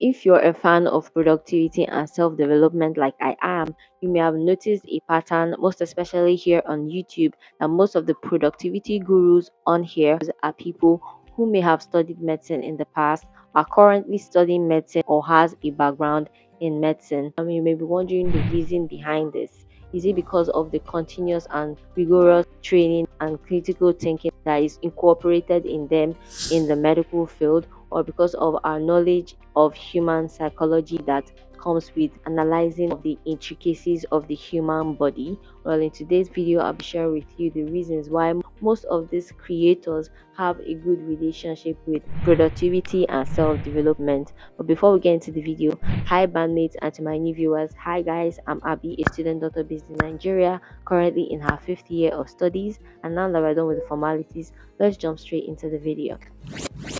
If you're a fan of productivity and self development like I am, you may have noticed a pattern, most especially here on YouTube, that most of the productivity gurus on here are people who may have studied medicine in the past, are currently studying medicine, or has a background in medicine. You may be wondering the reason behind this. Is it because of the continuous and rigorous training and critical thinking that is incorporated in them in the medical field, or because of our knowledge of human psychology that comes with analyzing of the intricacies of the human body? Well, in today's video, I'll be sharing with you the reasons why most of these creators have a good relationship with productivity and self-development. But before we get into the video, hi bandmates and to my new viewers, hi guys, I'm Abby, a student doctor based in Nigeria, currently in her fifth year of studies. And now that we're done with the formalities, let's jump straight into the video.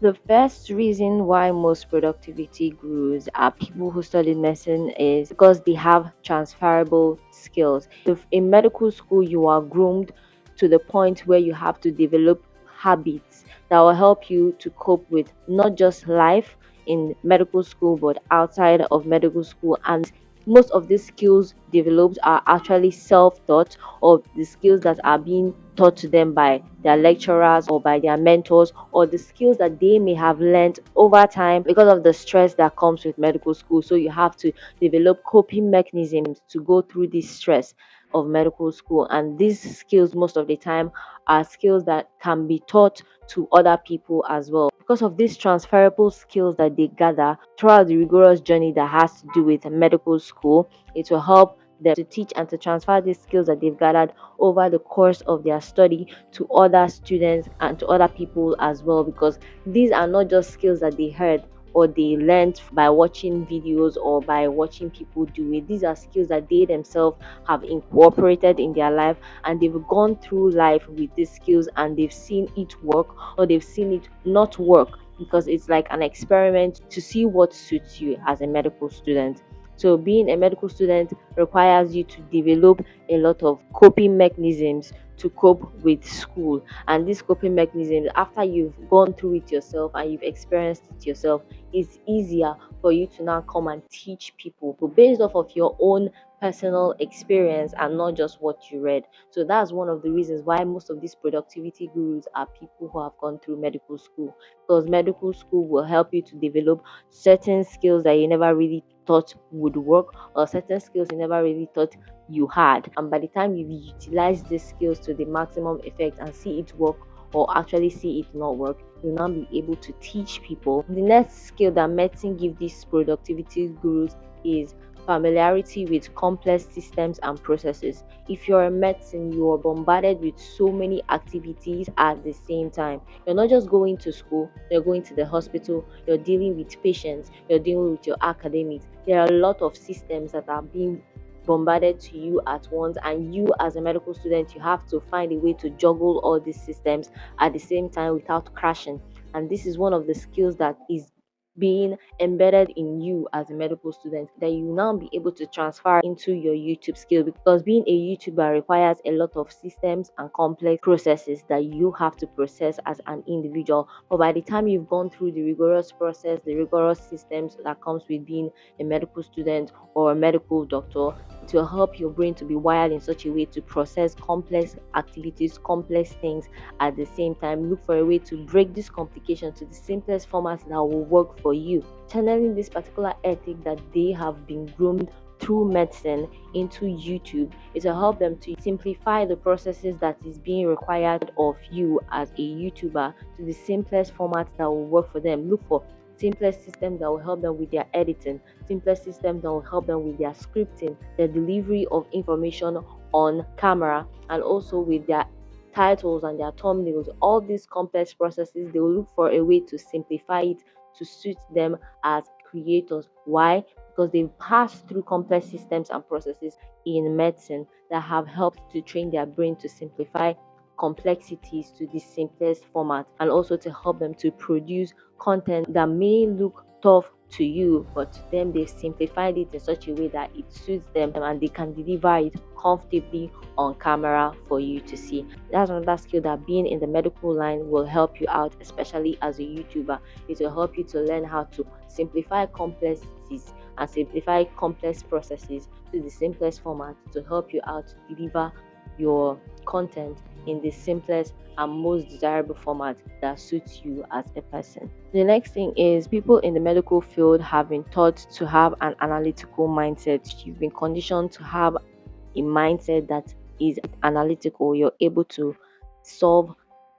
The first reason why most productivity gurus are people who studied medicine is because they have transferable skills. If in medical school you are groomed to the point where you have to develop habits that will help you to cope with not just life in medical school but outside of medical school, and most of these skills developed are actually self-taught, or the skills that are being taught to them by their lecturers or by their mentors, or the skills that they may have learned over time because of the stress that comes with medical school. So you have to develop coping mechanisms to go through this stress of medical school, and these skills most of the time are skills that can be taught to other people as well. Because of these transferable skills that they gather throughout the rigorous journey that has to do with medical school, it will help them to teach and to transfer these skills that they've gathered over the course of their study to other students and to other people as well, because these are not just skills that they heard or they learned by watching videos or by watching people do it. These are skills that they themselves have incorporated in their life, and they've gone through life with these skills and they've seen it work or they've seen it not work, because it's like an experiment to see what suits you as a medical student. So being a medical student requires you to develop a lot of coping mechanisms to cope with school. And these coping mechanisms, after you've gone through it yourself and you've experienced it yourself, it's easier for you to now come and teach people based off of your own personal experience and not just what you read. So that's one of the reasons why most of these productivity gurus are people who have gone through medical school, because medical school will help you to develop certain skills that you never really thought would work, or certain skills you never really thought you had. And by the time you utilize these skills to the maximum effect and see it work, or actually see it not work, you'll now be able to teach people. The next skill that medicine gives these productivity gurus is familiarity with complex systems and processes. If you're a medicine, you are bombarded with so many activities at the same time. You're not just going to school, you're going to the hospital, you're dealing with patients, you're dealing with your academics. There are a lot of systems that are being bombarded to you at once, and you as a medical student, you have to find a way to juggle all these systems at the same time without crashing. And this is one of the skills that is being embedded in you as a medical student, that you now be able to transfer into your YouTube skill, because being a YouTuber requires a lot of systems and complex processes that you have to process as an individual. But by the time you've gone through the rigorous process, the rigorous systems that comes with being a medical student or a medical doctor, it will help your brain to be wired in such a way to process complex activities, complex things at the same time. Look for a way to break this complication to the simplest format that will work for you. Channeling this particular ethic that they have been groomed through medicine into YouTube, it will help them to simplify the processes that is being required of you as a YouTuber to the simplest format that will work for them. Look for simplest system that will help them with their editing, simplest system that will help them with their scripting, the delivery of information on camera, and also with their titles and their thumbnails. All these complex processes, they will look for a way to simplify it to suit them as creators. Why? Because they've passed through complex systems and processes in medicine that have helped to train their brain to simplify complexities to the simplest format, and also to help them to produce content that may look tough to you, but to them they've simplified it in such a way that it suits them and they can deliver it comfortably on camera for you to see. That's another skill that being in the medical line will help you out, especially as a YouTuber. It will help you to learn how to simplify complexities and simplify complex processes to the simplest format to help you out to deliver your content in the simplest and most desirable format that suits you as a person. The next thing is people in the medical field have been taught to have an analytical mindset. You've been conditioned to have a mindset that is analytical. You're able to solve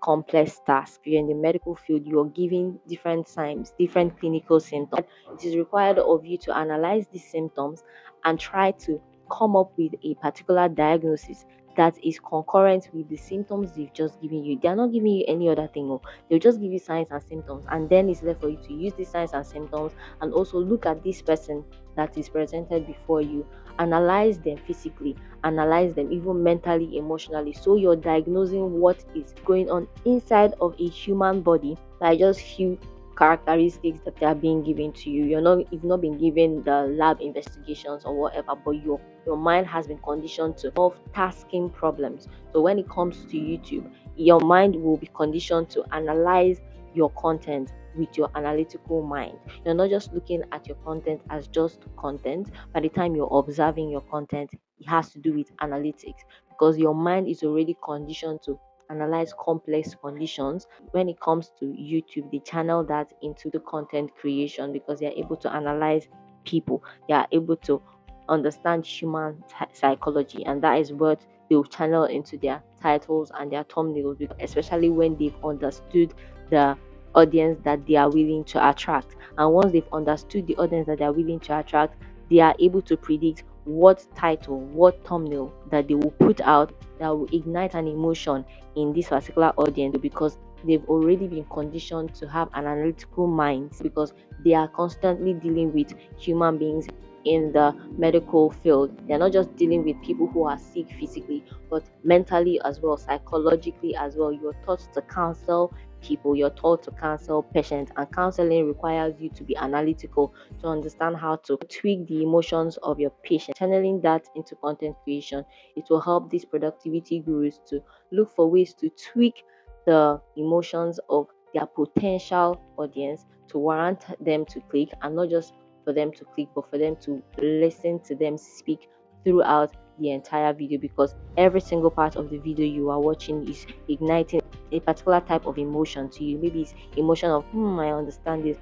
complex tasks. You're in the medical field, you're giving different signs, different clinical symptoms. It is required of you to analyze these symptoms and try to come up with a particular diagnosis that is concurrent with the symptoms they've just given you. They're not giving you any other thing. No. They'll just give you signs and symptoms, and then it's left for you to use these signs and symptoms and also look at this person that is presented before you, analyze them physically, analyze them even mentally, emotionally. So you're diagnosing what is going on inside of a human body by just few characteristics that they are being given to you. You've not been given the lab investigations or whatever, but your mind has been conditioned to solve tasking problems. So when it comes to YouTube, your mind will be conditioned to analyze your content with your analytical mind. You're not just looking at your content as just content. By the time you're observing your content, it has to do with analytics because your mind is already conditioned to analyze complex conditions. When it comes to YouTube, they channel that into the content creation because they are able to analyze people, they are able to understand human psychology, and that is what they'll channel into their titles and their thumbnails, especially when they've understood the audience that they are willing to attract. And once they've understood the audience that they are willing to attract, they are able to predict what title, what thumbnail that they will put out that will ignite an emotion in this particular audience because they've already been conditioned to have an analytical mind because they are constantly dealing with human beings in the medical field. They're not just dealing with people who are sick physically, but mentally as well, psychologically as well. You're taught to counsel people, you're taught to counsel patients, and counseling requires you to be analytical to understand how to tweak the emotions of your patient. Channeling that into content creation, it will help these productivity gurus to look for ways to tweak the emotions of their potential audience to warrant them to click, and not just for them to click, but for them to listen to them speak throughout the entire video, because every single part of the video you are watching is igniting a particular type of emotion to you. Maybe it's emotion of I understand this,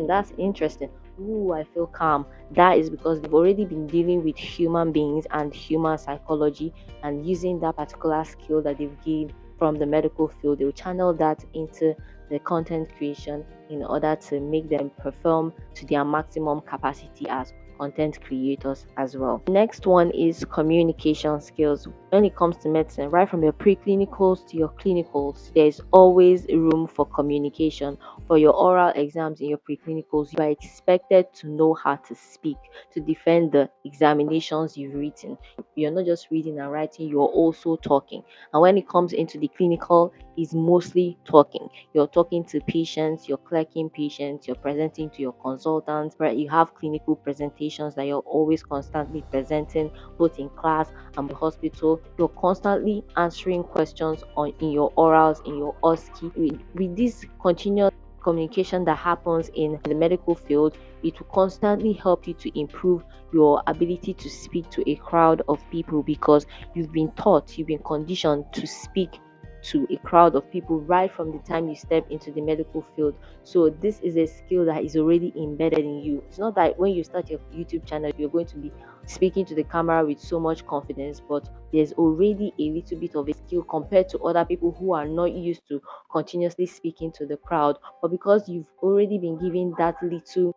that's interesting, I feel calm. That is because they've already been dealing with human beings and human psychology, and using that particular skill that they've gained from the medical field, they'll channel that into the content creation in order to make them perform to their maximum capacity as content creators as well. Next one is communication skills. When it comes to medicine, right from your preclinicals to your clinicals, there's always room for communication. For your oral exams in your preclinicals, you are expected to know how to speak to defend the examinations you've written. You're not just reading and writing, you're also talking. And when it comes into the clinical, is mostly talking. You're talking to patients, you're clerking patients, you're presenting to your consultants, right? You have clinical presentations that you're always constantly presenting, both in class and the hospital. You're constantly answering questions in your orals, in your OSCE. With this continuous communication that happens in the medical field, it will constantly help you to improve your ability to speak to a crowd of people because you've been taught, you've been conditioned to speak to a crowd of people right from the time you step into the medical field. So this is a skill that is already embedded in you. It's not that when you start your YouTube channel you're going to be speaking to the camera with so much confidence, but there's already a little bit of a skill compared to other people who are not used to continuously speaking to the crowd. But because you've already been given that little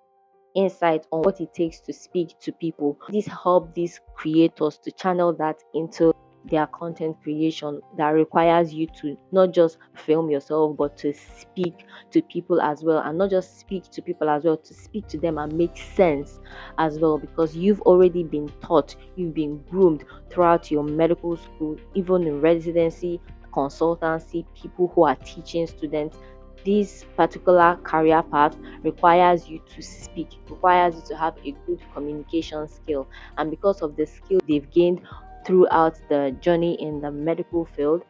insight on what it takes to speak to people, this help these creators to channel that into their content creation that requires you to not just film yourself but to speak to people as well, and not just speak to people as well, to speak to them and make sense as well, because you've already been taught, you've been groomed throughout your medical school, even in residency, consultancy, people who are teaching students. this particular career path requires you to speak, requires you to have a good communication skill. And because of the skill they've gained throughout the journey in the medical field,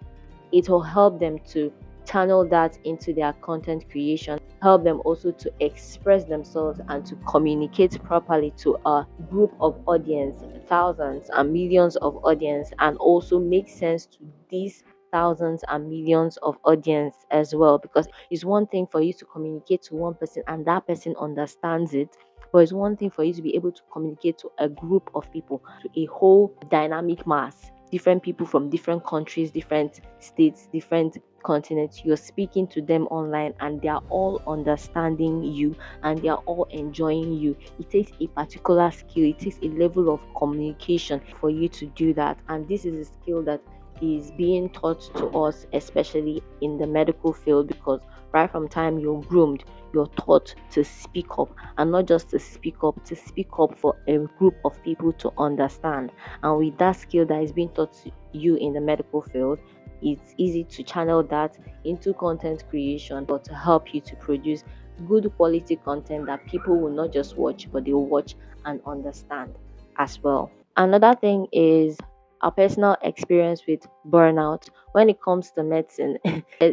it will help them to channel that into their content creation, help them also to express themselves and to communicate properly to a group of audience, thousands and millions of audience, and also make sense to these thousands and millions of audience as well. Because it's one thing for you to communicate to one person and that person understands it, but it's one thing for you to be able to communicate to a group of people, to a whole dynamic mass, different people from different countries, different states, different continents. You're speaking to them online and they are all understanding you and they are all enjoying you. It takes a particular skill, it takes a level of communication for you to do that. And this is a skill that is being taught to us, especially in the medical field, because right from time you're groomed, you're taught to speak up, and not just to speak up for a group of people to understand. And with that skill that is being taught to you in the medical field, it's easy to channel that into content creation, but to help you to produce good quality content that people will not just watch, but they'll watch and understand as well. Another thing is our personal experience with burnout. When it comes to medicine,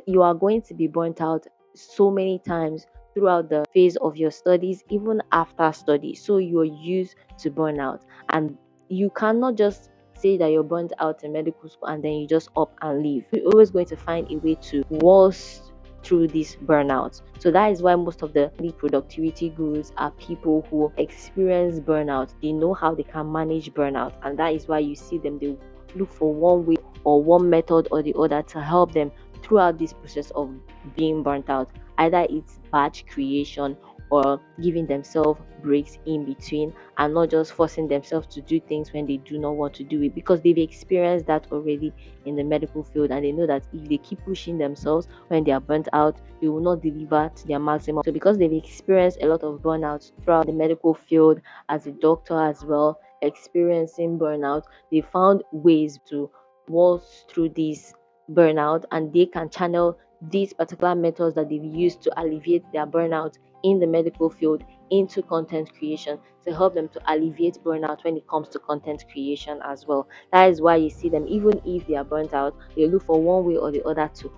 you are going to be burnt out so many times throughout the phase of your studies, even after study. So you're used to burnout, and you cannot just say that you're burnt out in medical school and then you just up and leave. You're always going to find a way to waltz through this burnout. So that is why most of the productivity gurus are people who experience burnout. They know how they can manage burnout, and that is why you see them, they look for one way or one method or the other to help them throughout this process of being burnt out. Either it's batch creation or giving themselves breaks in between, and not just forcing themselves to do things when they do not want to do it, because they've experienced that already in the medical field, and they know that if they keep pushing themselves when they are burnt out, they will not deliver to their maximum. So because they've experienced a lot of burnout throughout the medical field as a doctor as well, experiencing burnout, they found ways to waltz through this burnout, and they can channel these particular methods that they've used to alleviate their burnout in the medical field into content creation, to help them to alleviate burnout when it comes to content creation as well. That is why you see them, even if they are burnt out, they look for one way or the other to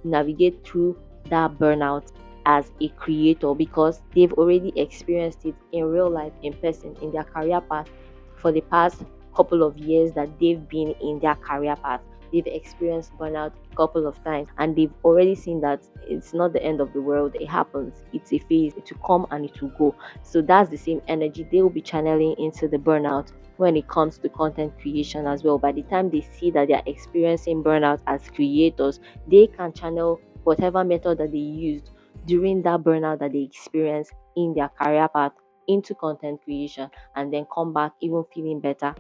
navigate through that burnout as a creator, because they've already experienced it in real life, in person, in their career path for the past couple of years that they've been in their career path. They've experienced burnout a couple of times, and they've already seen that it's not the end of the world. It happens, it's a phase, it will come and it will go. So that's the same energy they will be channeling into the burnout when it comes to content creation as well. By the time they see that they are experiencing burnout as creators, they can channel whatever method that they used during that burnout that they experience in their career path into content creation, and then come back even feeling better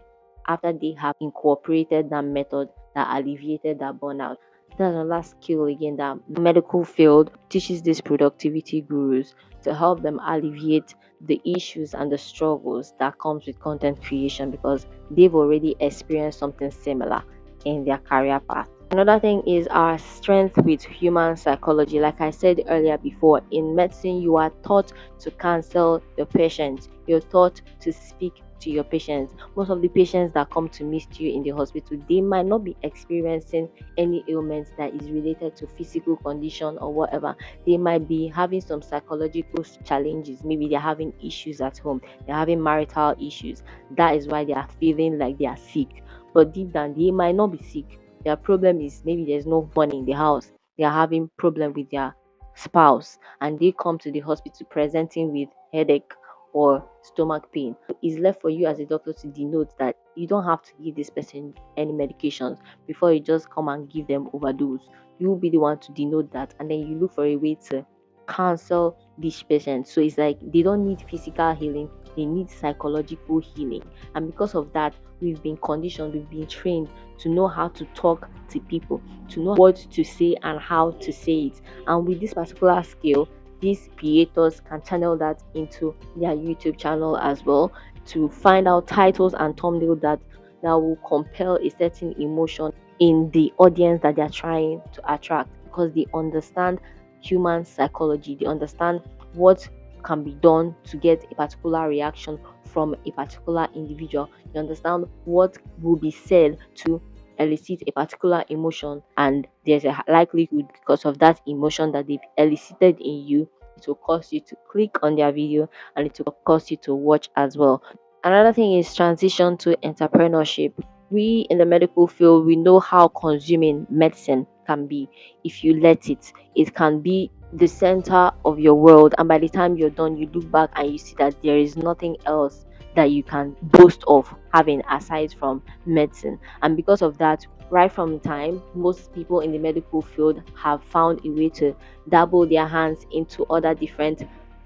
after they have incorporated that method that alleviated that burnout. That's another skill again that medical field teaches these productivity gurus to help them alleviate the issues and the struggles that comes with content creation, because they've already experienced something similar in their career path. Another thing is our strength with human psychology. Like I said earlier before, in medicine, you are taught to counsel your patients. You're taught to speak to your patients. Most of the patients that come to meet you in the hospital, they might not be experiencing any ailments that is related to physical condition or whatever. They might be having some psychological challenges. Maybe they're having issues at home. They're having marital issues. That is why they are feeling like they are sick. But deep down, they might not be sick. Their problem is maybe there's no money in the house. They are having problem with their spouse, and they come to the hospital presenting with headache or stomach pain. It's left for you as a doctor to denote that you don't have to give this person any medications before you just come and give them overdose. You'll be the one to denote that, and then you look for a way to counsel this patient. So it's like they don't need physical healing, they need psychological healing. And because of that, we've been conditioned, we've been trained to know how to talk to people, to know what to say and how to say it. And with this particular skill, these creators can channel that into their YouTube channel as well, to find out titles and thumbnail that will compel a certain emotion in the audience that they're trying to attract, because they understand human psychology. They understand what can be done to get a particular reaction from a particular individual. They understand what will be said to elicit a particular emotion, and there's a likelihood because of that emotion that they've elicited in you, it will cause you to click on their video and it will cause you to watch as well. Another thing is transition to entrepreneurship. We in the medical field, we know how consuming medicine can be. If you let it can be the center of your world, and by the time you're done, you look back and you see that there is nothing else that you can boast of having aside from medicine. And because of that, right from time, most people in the medical field have found a way to dabble their hands into other different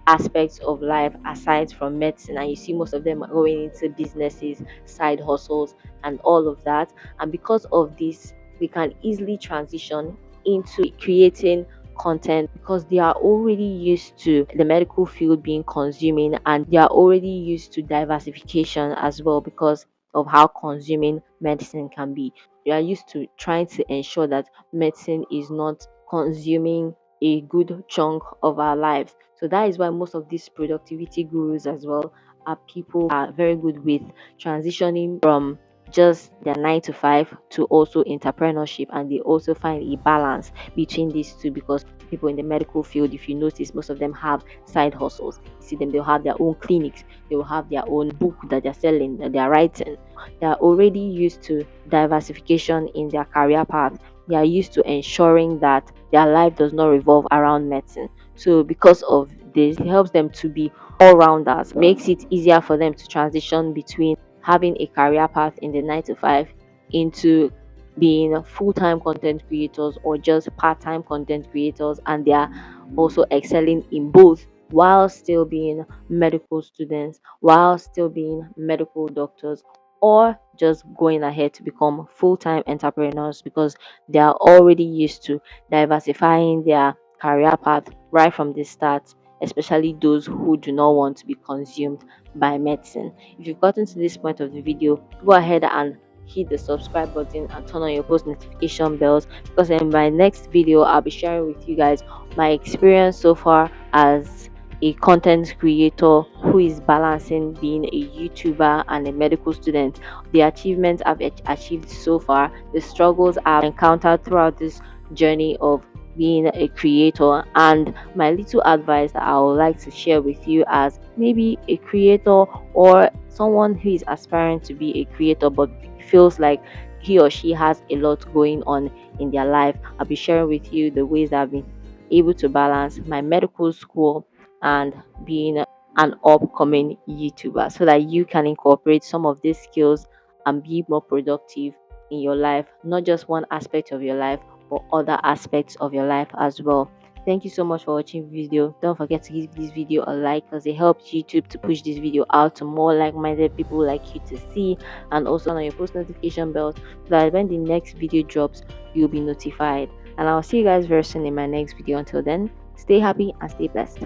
aspects of life aside from medicine, and you see most of them are going into businesses, side hustles, and all of that. And because of this, we can easily transition into creating content because they are already used to the medical field being consuming, and they are already used to diversification as well because of how consuming medicine can be. They are used to trying to ensure that medicine is not consuming a good chunk of our lives. So that is why most of these productivity gurus as well are people are very good with transitioning from just their 9 to 5 to also entrepreneurship, and they also find a balance between these two because people in the medical field, if you notice, most of them have side hustles. You see them, they'll have their own clinics, they will have their own book that they're selling, that they're writing. They're already used to diversification in their career path. They are used to ensuring that their life does not revolve around medicine. So because of this, it helps them to be all rounders, makes it easier for them to transition between having a career path in the 9 to 5 into being full-time content creators or just part-time content creators, and they are also excelling in both while still being medical students, while still being medical doctors, or just going ahead to become full-time entrepreneurs because they are already used to diversifying their career path right from the start, especially those who do not want to be consumed by medicine. If you've gotten to this point of the video, go ahead and hit the subscribe button and turn on your post notification bells, because in my next video I'll be sharing with you guys my experience so far as a content creator who is balancing being a YouTuber and a medical student, the achievements I've achieved so far, the struggles I've encountered throughout this journey of being a creator, and my little advice that I would like to share with you as maybe a creator or someone who is aspiring to be a creator but feels like he or she has a lot going on in their life. I'll be sharing with you the ways that I've been able to balance my medical school and being an upcoming YouTuber so that you can incorporate some of these skills and be more productive in your life, not just one aspect of your life, but other aspects of your life as well. Thank you so much for watching the video. Don't forget to give this video a like because it helps YouTube to push this video out to more like-minded people like you to see, and also on your post notification bell so that when the next video drops, you'll be notified. And I'll see you guys very soon in my next video. Until then, stay happy and stay blessed.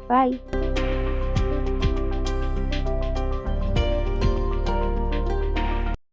Bye.